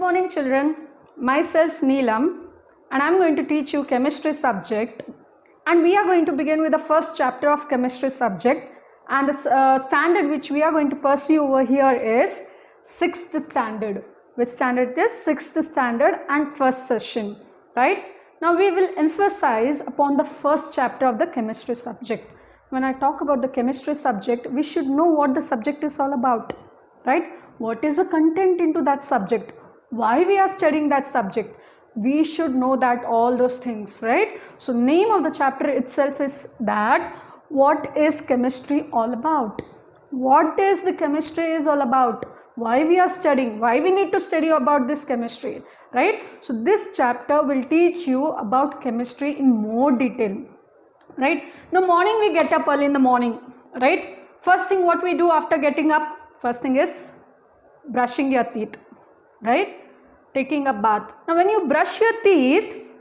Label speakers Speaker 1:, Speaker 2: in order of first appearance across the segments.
Speaker 1: morning children, myself Neelam and I am going to teach you chemistry subject, and we are going to begin with the first chapter of chemistry subject, and the standard which we are going to pursue over here is 6th standard. Which standard it is? 6th standard and first session, right? Now we will emphasize upon the first chapter of the chemistry subject. When I talk about the chemistry subject, we should know what the subject is all about, right? What is the content into that subject? Why we are studying that subject? We should know that all those things, right? So name of the chapter itself is that what is chemistry all about? What is the chemistry is all about? Why we are studying? Why we need to study about this chemistry, right? So this chapter will teach you about chemistry in more detail, right? In the morning we get up early in the morning, right? First thing what we do after getting up, first thing is brushing your teeth, right? Taking a bath. Now when you brush your teeth,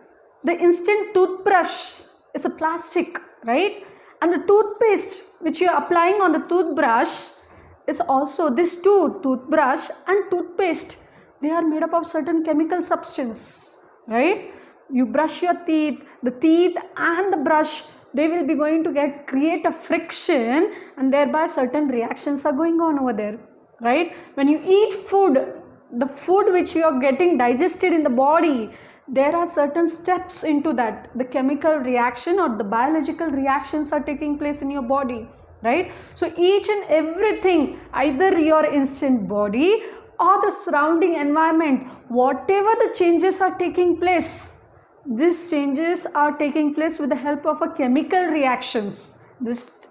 Speaker 1: the instant toothbrush is a plastic, right? And the toothpaste which you are applying on the toothbrush is also this toothbrush and toothpaste. They are made up of certain chemical substance, right? You brush your teeth, the teeth and the brush, they will be going to create a friction, and thereby certain reactions are going on over there, right? When you eat food, the food which you are getting digested in the body, there are certain steps into that. The chemical reaction or the biological reactions are taking place in your body, right? So each and everything, either your instant body or the surrounding environment, whatever the changes are taking place, these changes are taking place with the help of a chemical reactions. This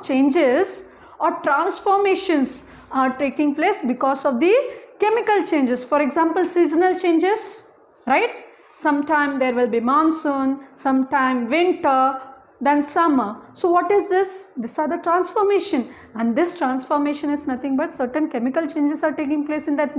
Speaker 1: changes or transformations are taking place because of the chemical changes. For example, seasonal changes, right? Sometime there will be monsoon, sometime winter, then summer. So what is this? These are the transformation, and this transformation is nothing but certain chemical changes are taking place in that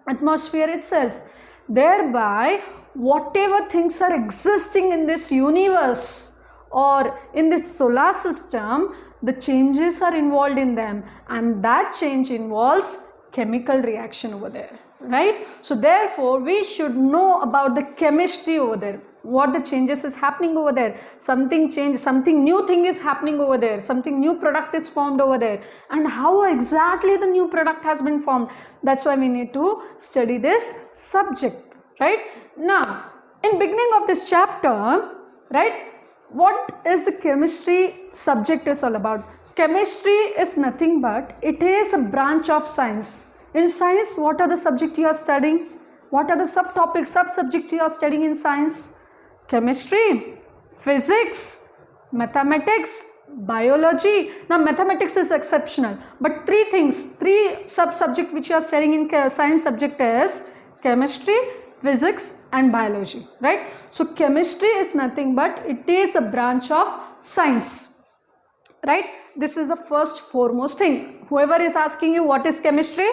Speaker 1: atmosphere itself. Thereby, whatever things are existing in this universe or in this solar system, the changes are involved in them, and that change involves chemical reaction over there, right? So therefore we should know about the chemistry over there, what the changes is happening over there, something change, something new thing is happening over there, something new product is formed over there, and how exactly the new product has been formed. That's why we need to study this subject, right? Now in beginning of this chapter, right, what is the chemistry subject is all about? Chemistry is nothing but it is a branch of science. In science, what are the subjects you are studying? What are the subtopics, sub-subjects you are studying in science? Chemistry, physics, mathematics, biology. Now mathematics is exceptional, but three sub-subjects which you are studying in science subject is chemistry, physics and biology, right? So chemistry is nothing but it is a branch of science, right? This is the first foremost thing. Whoever is asking you what is chemistry,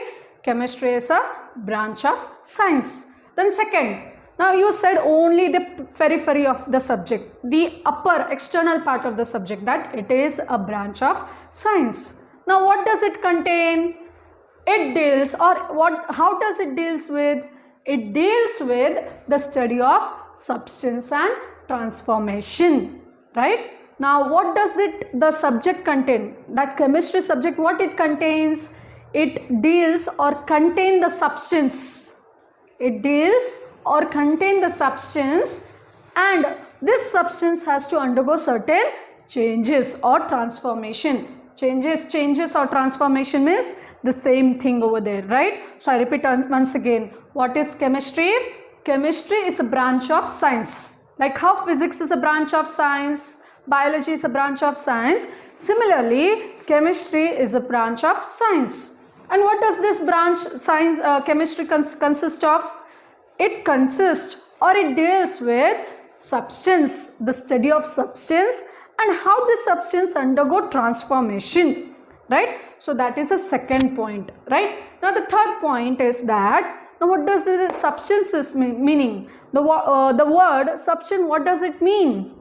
Speaker 1: chemistry is a branch of science. Then second, now you said only the periphery of the subject, the upper external part of the subject, that it is a branch of science. Now what does it contain? It deals, or how does it deals with? It deals with the study of substance and transformation, right? Now what does the subject contain? That chemistry subject, what it contains? It deals or contain the substance. It deals or contain the substance, and this substance has to undergo certain changes or transformation. Changes or transformation means the same thing over there, right? So I repeat once again, what is chemistry? Chemistry is a branch of science. Like how physics is a branch of science, biology is a branch of science, similarly chemistry is a branch of science. And what does this branch science chemistry consist of? It consists or it deals with substance, the study of substance and how this substance undergo transformation, right? So that is a second point, right? Now the third point is that, now what does this substance meaning? The word substance, what does it mean?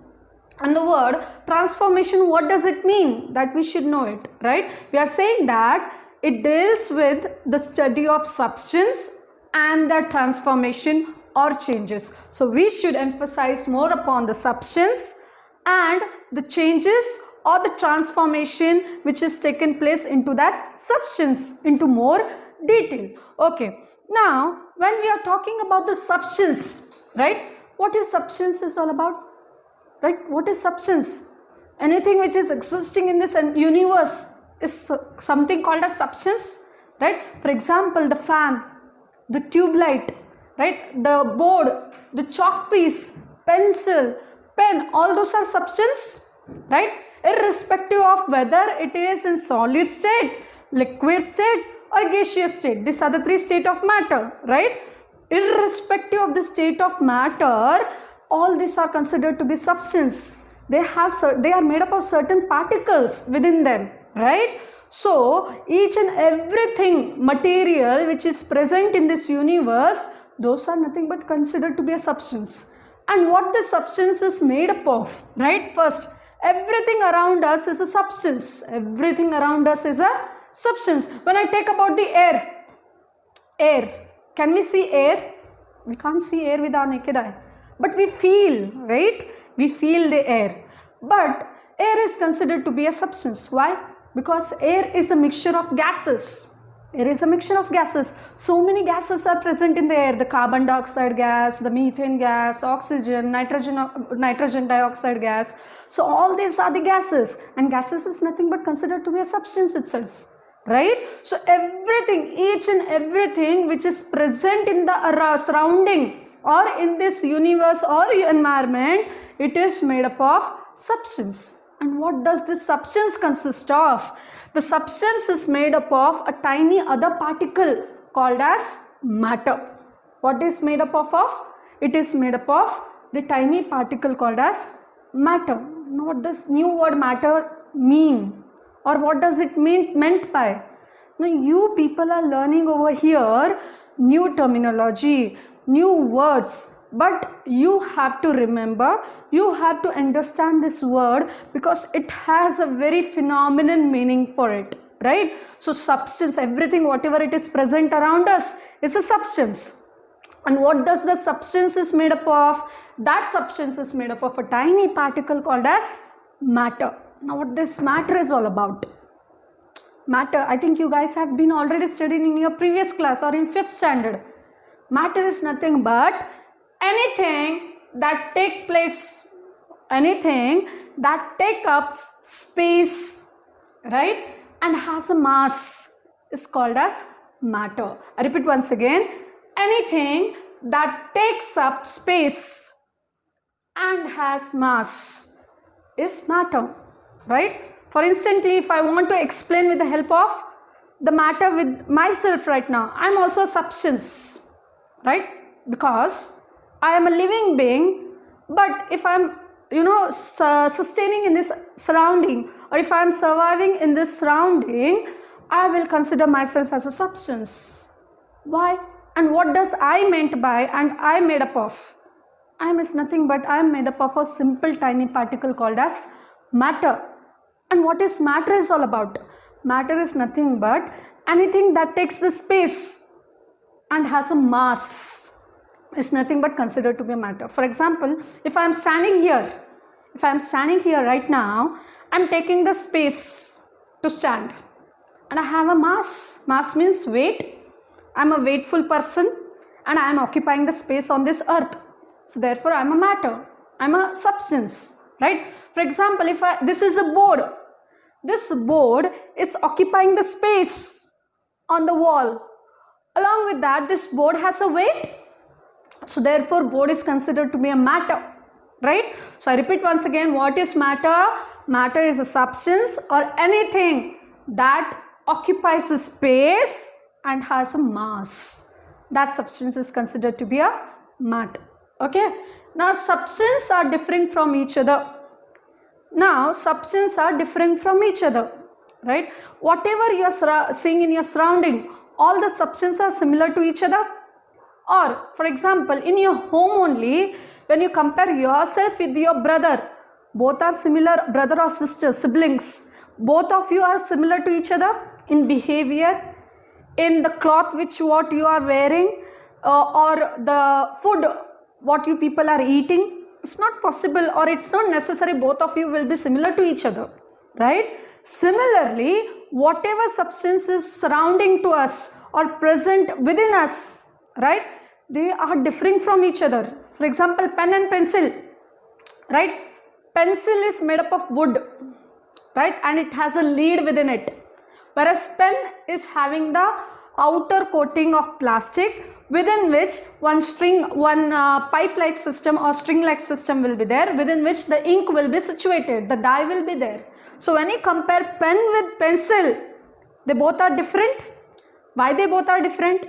Speaker 1: And the word transformation, what does it mean? That we should know it, right? We are saying that it deals with the study of substance and the transformation or changes. So we should emphasize more upon the substance and the changes or the transformation which is taken place into that substance into more detail. Okay, now when we are talking about the substance, right, what is substance is all about, right? What is substance? Anything which is existing in this universe is something called as substance, right? For example, the fan, the tube light, right, the board, the chalk piece, pencil, pen, all those are substance, right? Irrespective of whether it is in solid state, liquid state or gaseous state. These are the three states of matter, right? Irrespective of the state of matter, all these are considered to be substance. They are made up of certain particles within them, right? So each and everything material which is present in this universe, those are nothing but considered to be a substance. And what the substance is made up of, right? First, everything around us is a substance. Everything around us is a substance. When I take about the air, can we see air? We can't see air with our naked eye, but we feel, right? We feel the air. But air is considered to be a substance. Why? Because air is a mixture of gases. Air is a mixture of gases. So many gases are present in the air. The carbon dioxide gas, the methane gas, oxygen, nitrogen dioxide gas. So all these are the gases, and gases is nothing but considered to be a substance itself, right? So everything, each and everything which is present in the surrounding or in this universe or environment, it is made up of substance. And what does this substance consist of? The substance is made up of a tiny other particle called as matter. What is made up of? It is made up of the tiny particle called as matter. Now what does new word matter mean? Or what does it meant by? Now you people are learning over here new terminology, new words, but you have to remember, you have to understand this word because it has a very phenomenal meaning for it, right? So substance, everything whatever it is present around us is a substance. And what does the substance is made up of? That substance is made up of a tiny particle called as matter. Now what this matter is all about? Matter, I think you guys have been already studying in your previous class or in 5th standard. Matter is nothing but anything that take place, anything that take up space, right, and has a mass is called as matter. I repeat once again, anything that takes up space and has mass is matter, right? For instance, if I want to explain with the help of the matter with myself right now, I am also a substance, right? Because I am a living being, but if I am, sustaining in this surrounding, or if I am surviving in this surrounding, I will consider myself as a substance. Why? And what does I meant by and I made up of? I am is nothing but I am made up of a simple tiny particle called as matter. And what is matter is all about? Matter is nothing but anything that takes the space and has a mass is nothing but considered to be a matter. For example, if I am standing here, right now, I am taking the space to stand and I have a mass. Mass means weight. I am a weightful person and I am occupying the space on this earth. So therefore I am a matter. I am a substance, right? For example, if this is a board. This board is occupying the space on the wall. Along with that, this board has a weight. So therefore board is considered to be a matter, right? So I repeat once again, what is matter? Matter is a substance or anything that occupies a space and has a mass. That substance is considered to be a matter. Okay. Now substance are differing from each other. Right? Whatever you are seeing in your surrounding, all the substances are similar to each other. Or for example, in your home only, when you compare yourself with your brother, both are similar, brother or sister, siblings, both of you are similar to each other in behavior, in the cloth what you are wearing, or the food what you people are eating, it's not possible, or it's not necessary both of you will be similar to each other, right? Similarly, whatever substance is surrounding to us or present within us, right, they are differing from each other. For example, pen and pencil, right? Pencil is made up of wood, right, and it has a lead within it, whereas pen is having the outer coating of plastic within which one pipe like system or string like system will be there, within which the ink will be situated, the dye will be there. So when you compare pen with pencil, they both are different. Why they both are different?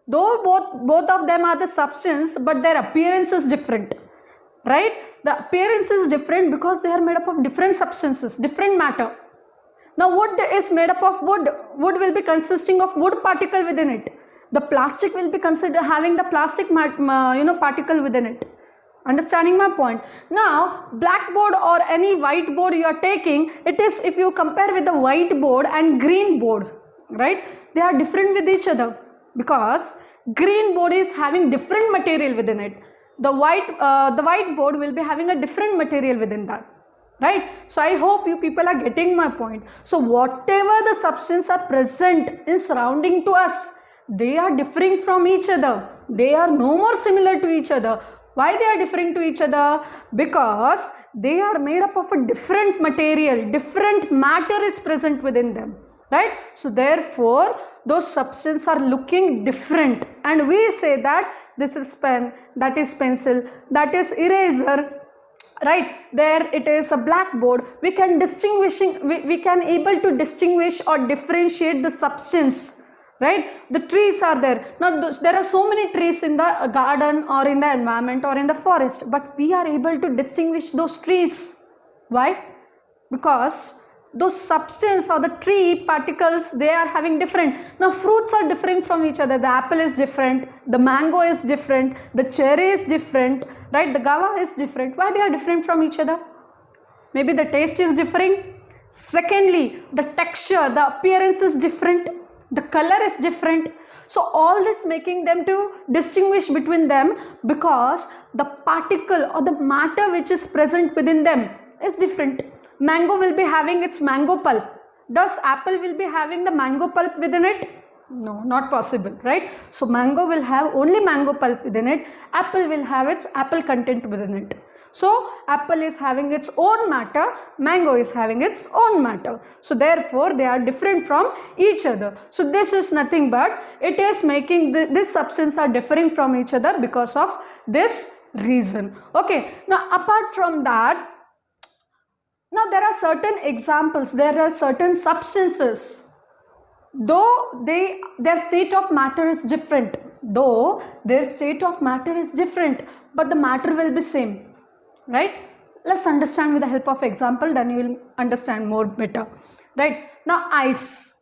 Speaker 1: Though both of them are the substance, but their appearance is different, right? The appearance is different because they are made up of different substances, different matter. Now wood is made up of wood. Wood will be consisting of wood particle within it. The plastic will be considered having the plastic particle within it. Understanding my point? Now blackboard or any whiteboard you are taking, it is, if you compare with the whiteboard and green board, right, they are different with each other because green board is having different material within it. The whiteboard will be having a different material within that, right? So I hope you people are getting my point. So whatever the substance are present in surrounding to us, they are differing from each other. They are no more similar to each other. Why they are differing to each other? Because they are made up of a different material, different matter is present within them, right? So therefore those substances are looking different, and we say that this is pen, that is pencil, that is eraser, right? There it is a blackboard. We can we can able to distinguish or differentiate the substance, right? The trees are there. Now there are so many trees in the garden or in the environment or in the forest, but we are able to distinguish those trees. Why? Because those substance or the tree particles, they are having different. Now fruits are differing from each other. The apple is different, the mango is different, the cherry is different, right? The guava is different. Why they are different from each other? Maybe the taste is differing. Secondly, the texture, the appearance is different, the color is different. So all this making them to distinguish between them because the particle or the matter which is present within them is different. Mango will be having its mango pulp. Does apple will be having the mango pulp within it? No, not possible, right? So mango will have only mango pulp within it. Apple will have its apple content within it. So apple is having its own matter, mango is having its own matter. So therefore they are different from each other. So this is nothing but it is making this substance are differing from each other because of this reason. Okay, now apart from that, now there are certain examples, there are certain substances, though their state of matter is different, but the matter will be same, right? Let's understand with the help of example, then you will understand more better, right? Now ice,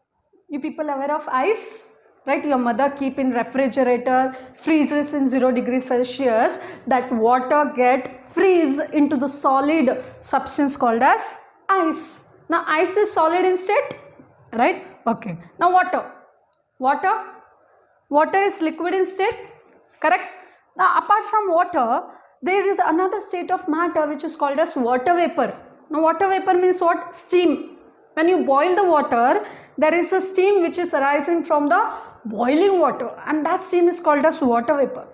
Speaker 1: you people aware of ice, right? Your mother keep in refrigerator, freezes in 0 degrees Celsius, that water get freeze into the solid substance called as ice. Now ice is solid in state, right? Okay. Now water is liquid in state, correct? Now apart from water, there is another state of matter which is called as water vapor. Now water vapor means what? Steam. When you boil the water, there is a steam which is arising from the boiling water, and that steam is called as water vapor,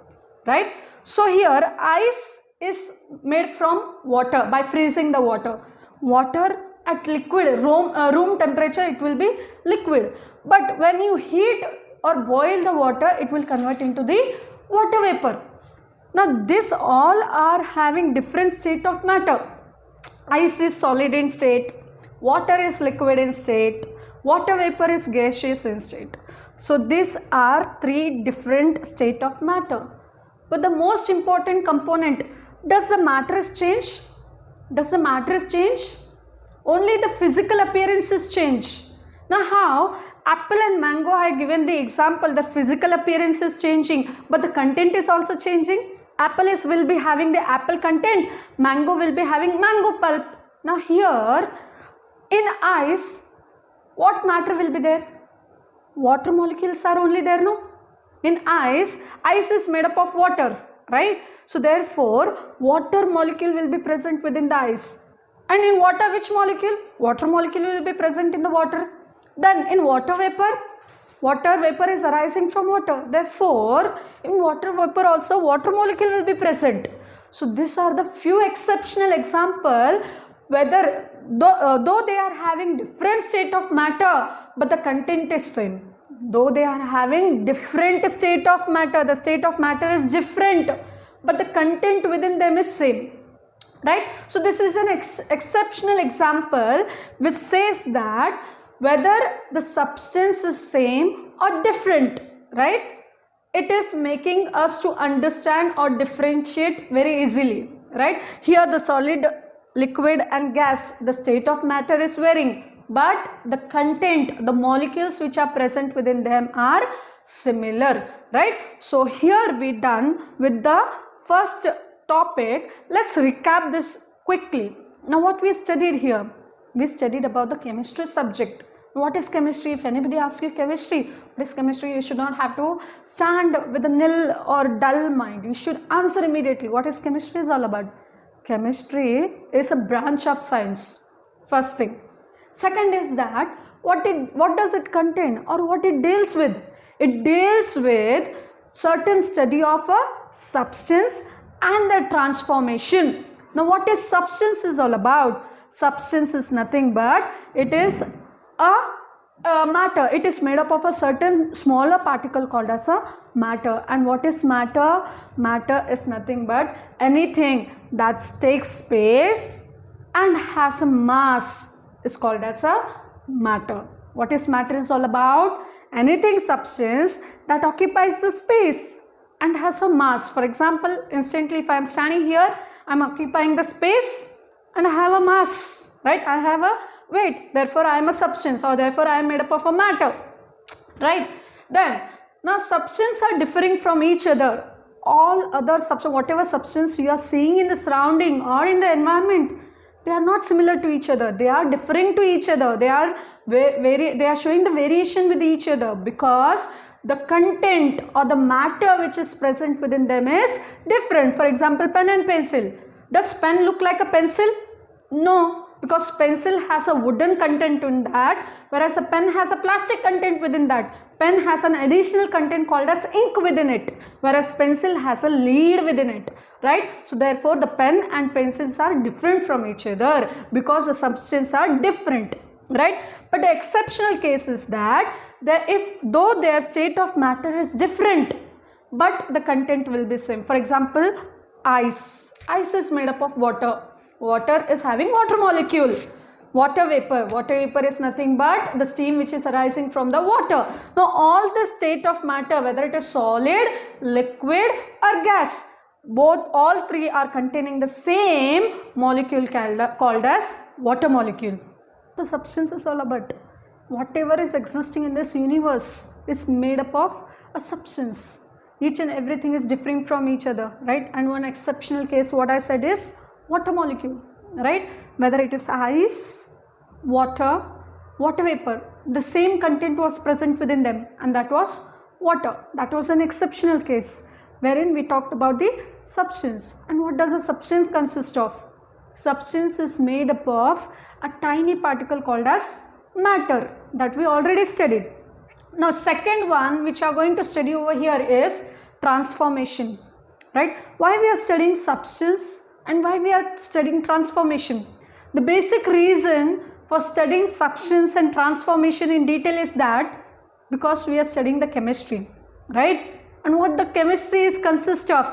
Speaker 1: right? So here ice is made from water by freezing the water. Water at liquid room temperature, it will be liquid, but when you heat or boil the water, it will convert into the water vapor. Now this all are having different state of matter. Ice is solid in state, water is liquid in state, water vapor is gaseous in state. So these are 3 different state of matter. But the most important component, does the matter change? Does the matter change? Only the physical appearances change. Now how? Apple and mango, I have given the example, the physical appearance is changing, but the content is also changing. Apple will be having the apple content, mango will be having mango pulp. Now here in ice, what matter will be there? Water molecules are only there, no? In ice, ice is made up of water, right? So therefore, water molecule will be present within the ice. And in water, which molecule? Water molecule will be present in the water. Then in water vapor is arising from water. Therefore, in water vapor also water molecule will be present. So these are the few exceptional example whether though they are having different state of matter, but the content is same. Though they are having different state of matter, the state of matter is different, but the content within them is same, right? So this is an exceptional example which says that whether the substance is same or different, right? It is making us to understand or differentiate very easily, right? Here the solid, liquid and gas, the state of matter is varying, but the content, the molecules which are present within them are similar, right? So here we done with the first topic. Let's recap this quickly. Now what we studied here? We studied about the chemistry subject. What is chemistry? If anybody asks you chemistry, what is chemistry? You should not have to stand with a nil or dull mind. You should answer immediately. What is chemistry is all about? Chemistry is a branch of science. First thing. Second is that what does it contain or what it deals with? It deals with certain study of a substance and the transformation. Now what is substance is all about? Substance is nothing but it is a matter. It is made up of a certain smaller particle called as a matter. And what is matter? Matter is nothing but anything that takes space and has a mass is called as a matter. What is matter is all about? Anything substance that occupies the space and has a mass. For example, instantly if I am standing here, I am occupying the space and I have a mass, right? I have a weight, therefore I am a substance, or therefore I am made up of a matter, right? Then now substances are differing from each other. All other substance, whatever substance you are seeing in the surrounding or in the environment, they are not similar to each other. They are differing to each other. They are showing the variation with each other because the content or the matter which is present within them is different. For example, pen and pencil. Does pen look like a pencil? No, because pencil has a wooden content in that, whereas a pen has a plastic content within that. Pen has an additional content called as ink within it, whereas pencil has a lead within it, right? So therefore the pen and pencils are different from each other because the substances are different, right? But the exceptional case is that though their state of matter is different, but the content will be same. For example, ice. Ice is made up of water. Water is having water molecule. Water vapor is nothing but the steam which is arising from the water. Now all the state of matter, whether it is solid, liquid or gas, all three are containing the same molecule called as water molecule. The substance is all about whatever is existing in this universe is made up of a substance. Each and everything is differing from each other, right? And one exceptional case what I said is water molecule, right? Whether it is ice, water vapor, the same content was present within them and that was water. That was an exceptional case wherein we talked about the substance. And what does a substance consist of? Substance is made up of a tiny particle called as matter that we already studied. Now second one which we are going to study over here is transformation, right? Why we are studying substance and why we are studying transformation? The basic reason for studying substance and transformation in detail is that because we are studying the chemistry, right? And what the chemistry is consist of?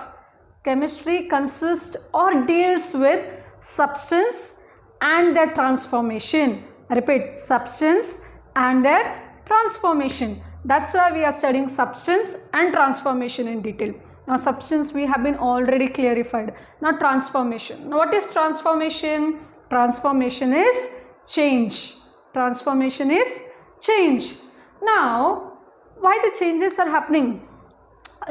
Speaker 1: Chemistry consists or deals with substance and their transformation. I repeat, substance and their transformation. That's why we are studying substance and transformation in detail. Now substance we have been already clarified. Now transformation. Now what is transformation? Transformation is change. Transformation is change. Now why the changes are happening,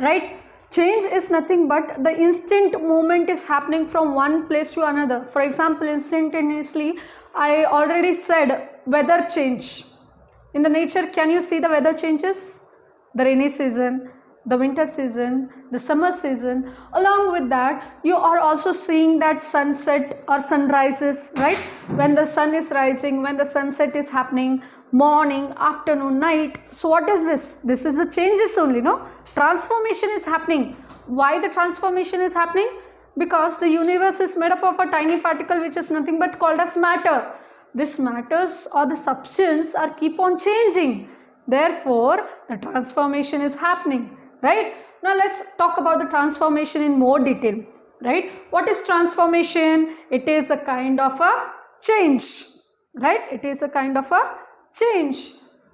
Speaker 1: right? Change is nothing but the instant movement is happening from one place to another. For example, instantaneously I already said weather change. In the nature, can you see the weather changes? The rainy season, the winter season, the summer season. Along with that, you are also seeing that sunset or sunrises, right? When the sun is rising, when the sunset is happening, morning, afternoon, night. So what is this? This is the changes only, no? Transformation is happening. Why the transformation is happening? Because the universe is made up of a tiny particle which is nothing but called as matter. This matters or the substance are keep on changing. Therefore, the transformation is happening, right? Now let's talk about the transformation in more detail, right? What is transformation? It is a kind of a change, right? It is a kind of a change.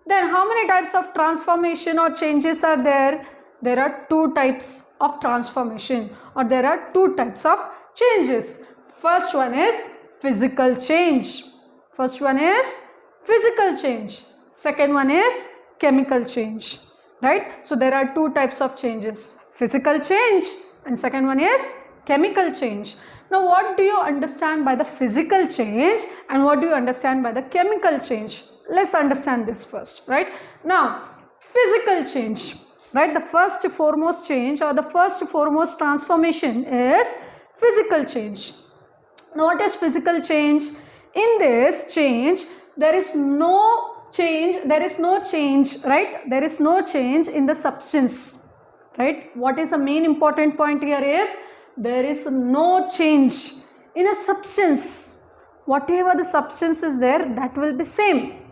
Speaker 1: Then how many types of transformation or changes are there? There are two types of transformation, or there are two types of changes. First one is physical change. First one is physical change. Second one is chemical change, right? So there are two types of changes, physical change and second one is chemical change. Now what do you understand by the physical change and what do you understand by the chemical change? Let's understand this first, right? Now physical change, right? The first foremost change or the first foremost transformation is physical change. Now what is physical change? In this change, there is no change, right? There is no change in the substance, right? What is the main important point here is there is no change in a substance. Whatever the substance is there, that will be same.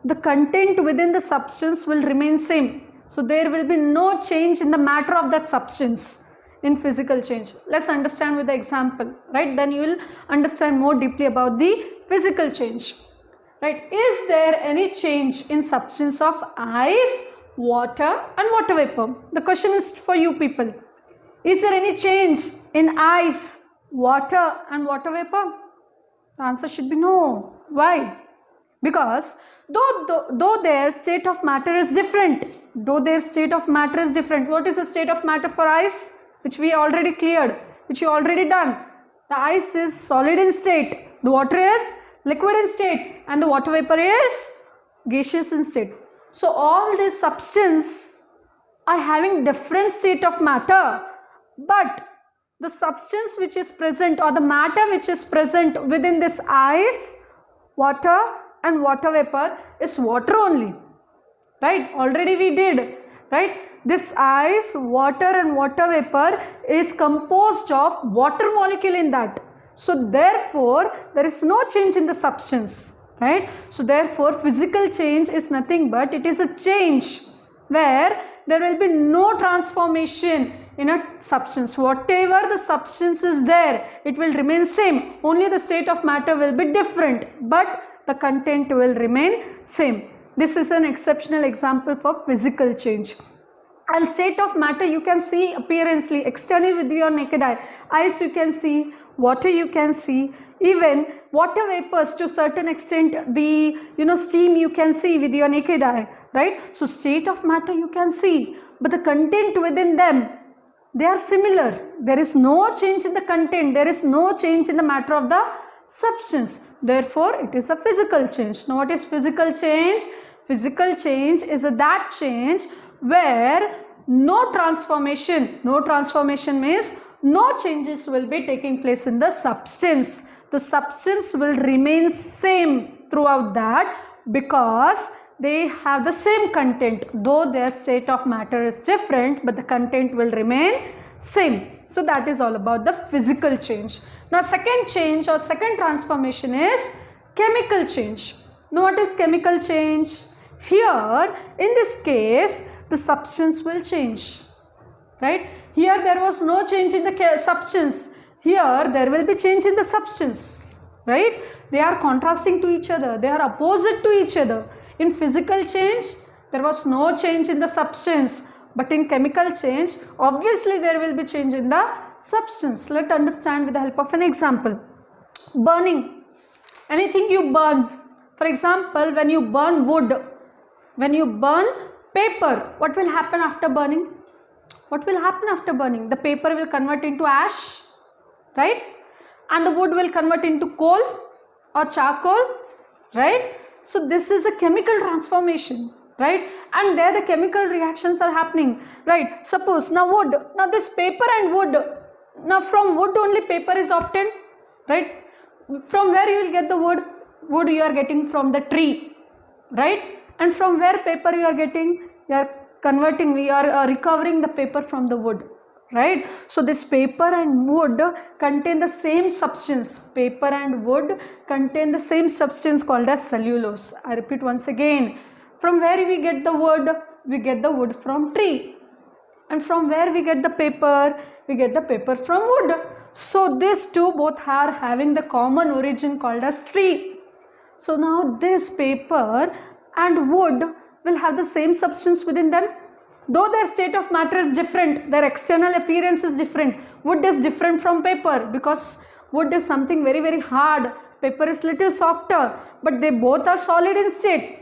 Speaker 1: The content within the substance will remain same. So there will be no change in the matter of that substance in physical change. Let's understand with the example, right? Then you will understand more deeply about the physical change, right? Is there any change in substance of ice, water and water vapor? The question is for you people. Is there any change in ice, water and water vapor? The answer should be no. Why? Because though their state of matter is different, what is the state of matter for ice? Which we already cleared, which you already done. The ice is solid in state, the water is liquid in state and the water vapor is gaseous in state. So all these substances are having different state of matter, but the substance which is present or the matter which is present within this ice, water and water vapor is water only, right? Already we did, right? This ice, water and water vapor is composed of water molecule in that. So therefore, there is no change in the substance, right? So therefore, physical change is nothing but it is a change where there will be no transformation in a substance. Whatever the substance is there, it will remain same. Only the state of matter will be different, but the content will remain same. This is an exceptional example for physical change. And state of matter you can see appearance,ly externally with your naked eye. Ice you can see, water you can see, even water vapors to certain extent, the steam you can see with your naked eye, right? So state of matter you can see, but the content within them, they are similar. There is no change in the content, there is no change in the matter of the substance. Therefore, it is a physical change. Now what is physical change? Physical change is that change where no transformation means no changes will be taking place in the substance. The substance will remain same throughout that because they have the same content, though their state of matter is different, but the content will remain same. So that is all about the physical change. Now second change or second transformation is chemical change. Now what is chemical change? Here in this case the substance will change, right? Here there was no change in the substance. Here there will be change in the substance, right? They are contrasting to each other. They are opposite to each other. In physical change, there was no change in the substance. But in chemical change, obviously there will be change in the substance. Let's understand with the help of an example. Burning. Anything you burn. For example, when you burn wood, when you burn paper, what will happen after burning? What will happen after burning? The paper will convert into ash, right? And the wood will convert into coal or charcoal, right? So this is a chemical transformation. right? And there the chemical reactions are happening, right? Suppose now wood, now this paper and wood, now from wood only paper is obtained, right? From where you will get the wood? Wood you are getting from the tree, right? And from where paper you are getting? You are converting, we are recovering the paper from the wood, right? So this paper and wood contain the same substance. Paper and wood contain the same substance called as cellulose. I repeat once again, from where we get the wood? We get the wood from tree. And from where we get the paper? We get the paper from wood. So these two both are having the common origin called as tree. So now this paper and wood will have the same substance within them. Though their state of matter is different, their external appearance is different. Wood is different from paper because wood is something very, very hard. Paper is little softer, but they both are solid in state,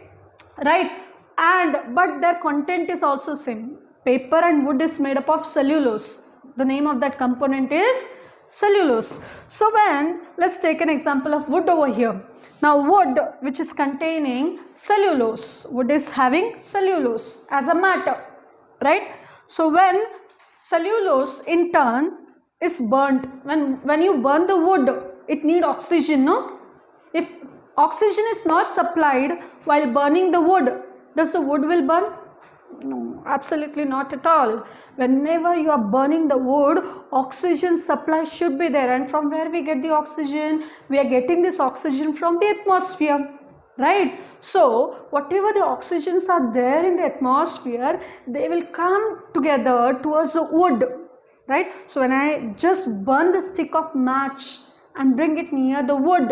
Speaker 1: right? And but their content is also same. Paper and wood is made up of cellulose. The name of that component is cellulose. So when, let's take an example of wood over here. Now wood which is containing cellulose, wood is having cellulose as a matter, right? So when cellulose in turn is burnt, when you burn the wood, it need oxygen, no? If oxygen is not supplied while burning the wood, does the wood will burn? No, absolutely not at all. Whenever you are burning the wood, oxygen supply should be there. And from where we get the oxygen? We are getting this oxygen from the atmosphere, right? So whatever the oxygens are there in the atmosphere, they will come together towards the wood, right? So when I just burn the stick of match and bring it near the wood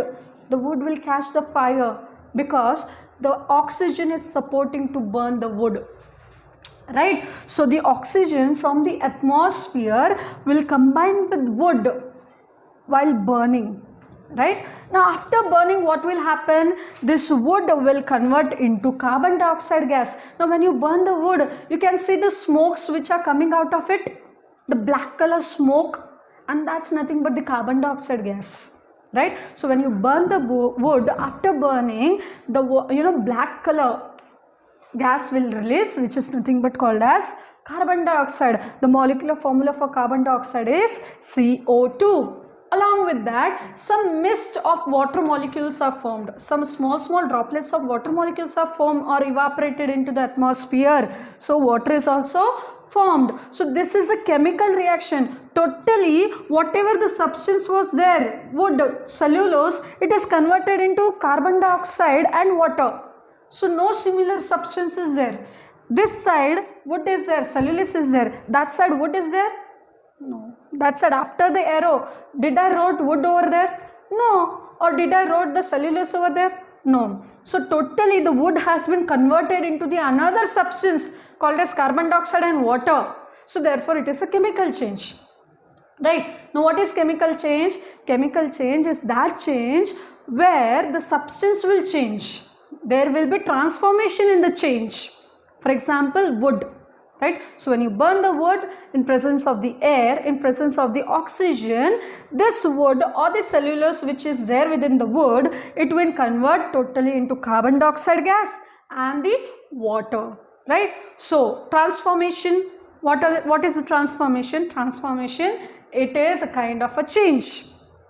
Speaker 1: will catch the fire because the oxygen is supporting to burn the wood, right? So the oxygen from the atmosphere will combine with wood while burning, right? Now after burning, what will happen? This wood will convert into carbon dioxide gas. Now when you burn the wood, you can see the smokes which are coming out of it, the black color smoke, and that's nothing but the carbon dioxide gas, right? So when you burn the wood, after burning, the black color gas will release, which is nothing but called as carbon dioxide. The molecular formula for carbon dioxide is CO2. Along with that, some mist of water molecules are formed. Some small droplets of water molecules are formed or evaporated into the atmosphere. So water is also formed. So this is a chemical reaction. Totally whatever the substance was there, wood, cellulose, it is converted into carbon dioxide and water. So no similar substance is there. This side wood is there, cellulose is there. That side wood is there? No. That side after the arrow, did I wrote wood over there? No. Or did I wrote the cellulose over there? No. So totally the wood has been converted into the another substance called as carbon dioxide and water. So therefore it is a chemical change. Right. Now what is chemical change? Chemical change is that change where the substance will change. There will be transformation in the change. For example, wood, right? So when you burn the wood in presence of the air, in presence of the oxygen, this wood or the cellulose which is there within the wood, it will convert totally into carbon dioxide gas and the water, right? So transformation, what is the transformation? Transformation, it is a kind of a change,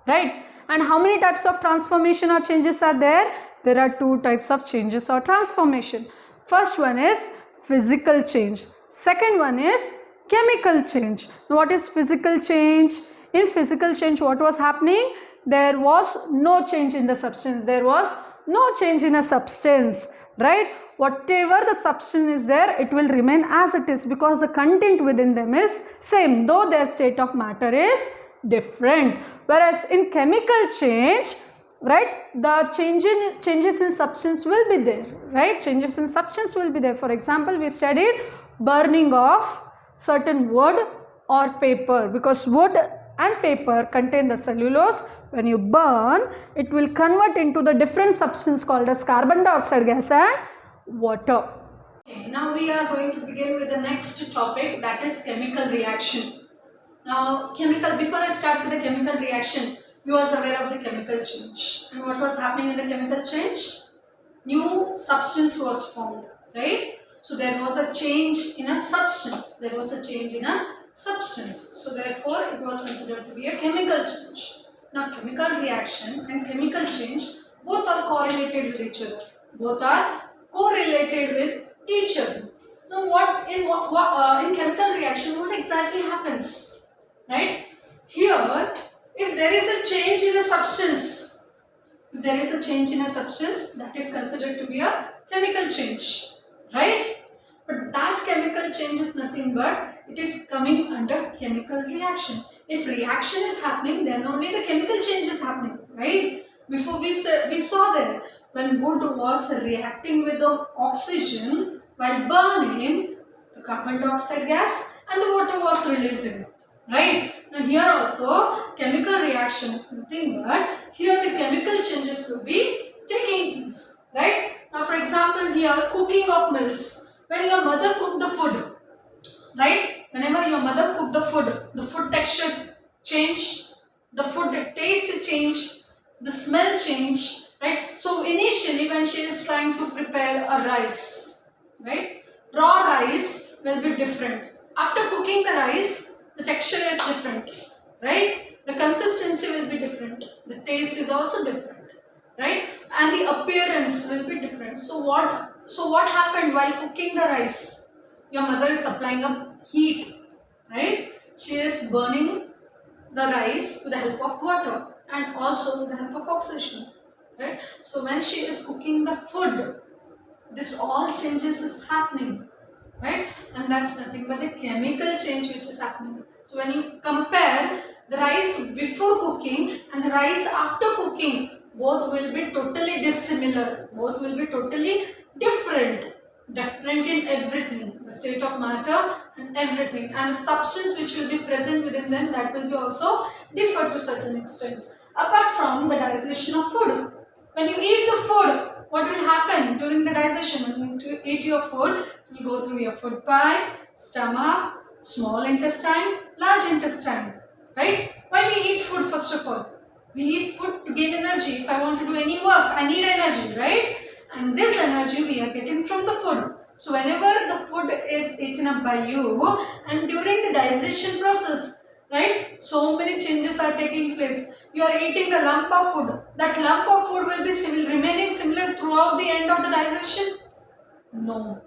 Speaker 1: right? And how many types of transformation or changes are there? There are two types of changes or transformation. First one is physical change. Second one is chemical change. Now, what is physical change? In physical change, what was happening? There was no change in the substance. There was no change in a substance, right? Whatever the substance is there, it will remain as it is because the content within them is same, though their state of matter is different. Whereas in chemical change, right, the changes in substance will be there, right? Changes in substance will be there. For example, we studied burning of certain wood or paper, because wood and paper contain the cellulose. When you burn, it will convert into the different substance called as carbon dioxide gas and water. Okay, now we are going to begin with the next topic, that is chemical reaction. Now, before I start with the chemical reaction, you are aware of the chemical change. And what was happening in the chemical change? New substance was formed, right? So there was a change in a substance. There was a change in a substance. So therefore it was considered to be a chemical change. Now chemical reaction and chemical change both are correlated with each other. Both are correlated with each other. Now in chemical reaction what exactly happens? Right? Here if there is a change in a substance, if there is a change in a substance, that is considered to be a chemical change. Right? But that chemical change is nothing but it is coming under chemical reaction. If reaction is happening, then only the chemical change is happening, right? Before we saw that when wood was reacting with the oxygen while burning, the carbon dioxide gas and the water was releasing, right? Now here also chemical reaction is nothing but here the chemical changes will be taking place, right? Now for example here cooking of meals. When your mother cooked the food, right? Whenever your mother cooked the food texture changed, the food taste changed, the smell changed, right? So initially when she is trying to prepare a rice, right? Raw rice will be different. After cooking the rice, the texture is different, right? The consistency will be different. The taste is also different, right? And the appearance will be different. So what happened while cooking the rice? Your mother is supplying a heat, right? She is burning the rice with the help of water and also with the help of oxygen, right? So when she is cooking the food, this all changes is happening, right? And that's nothing but the chemical change which is happening. So when you compare the rice before cooking and the rice after cooking, both will be totally dissimilar. Both will be totally different in everything, the state of matter and everything, and the substance which will be present within them, that will be also differ to a certain extent. Apart from the digestion of food, when you eat the food, what will happen during the digestion? When you eat your food, you go through your food pipe, stomach, small intestine, large intestine, right? Why we eat food first of all? We eat food to gain energy. If I want to do any work, I need energy, right? And this energy we are getting from the food. So whenever the food is eaten up by you and during the digestion process, right, so many changes are taking place. You are eating the lump of food. That lump of food will be remaining similar throughout the end of the digestion? No.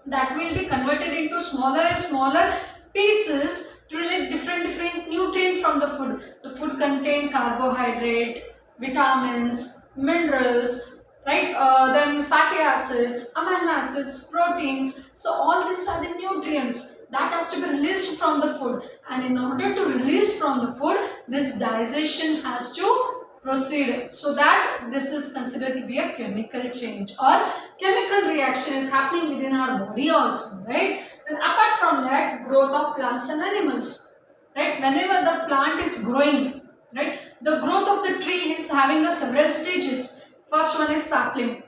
Speaker 1: That will be converted into smaller and smaller pieces to relate different nutrients from the food. The food contain carbohydrate, vitamins, minerals, right? Then fatty acids, amino acids, proteins. So all these are the nutrients that has to be released from the food. And in order to release from the food, this digestion has to proceed, so that this is considered to be a chemical change or chemical reaction is happening within our body also, right? Then apart from that, growth of plants and animals, right? Whenever the plant is growing, right, the growth of the tree is having a several stages. First one is sapling,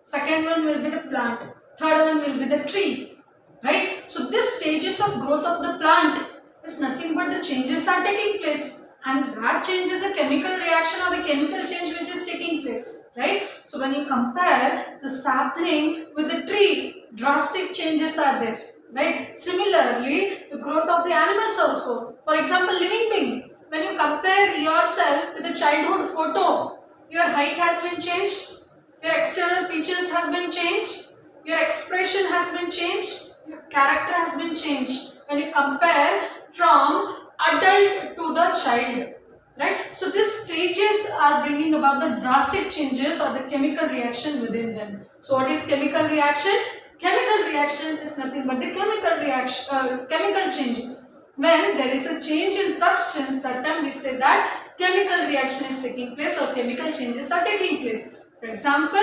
Speaker 1: second one will be the plant, third one will be the tree, right? So this stages of growth of the plant is nothing but the changes are taking place. And that change is a chemical reaction or the chemical change which is taking place, right? So when you compare the sapling with the tree, drastic changes are there, right? Similarly, the growth of the animals also. For example, living being. When you compare yourself with the childhood photo, your height has been changed, your external features has been changed, your expression has been changed, your character has been changed. When you compare from adult to the child, right? So these stages are bringing about the drastic changes or the chemical reaction within them. So what is chemical reaction? Chemical reaction is nothing but the chemical changes. When there is a change in substance, that time we say that chemical reaction is taking place or chemical changes are taking place. For example,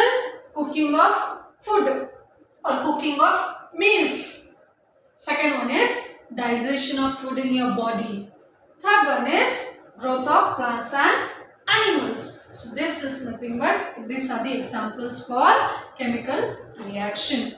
Speaker 1: cooking of food or cooking of meals. Second one is digestion of food in your body. Third one is growth of plants and animals. So this is nothing but these are the examples for chemical reaction.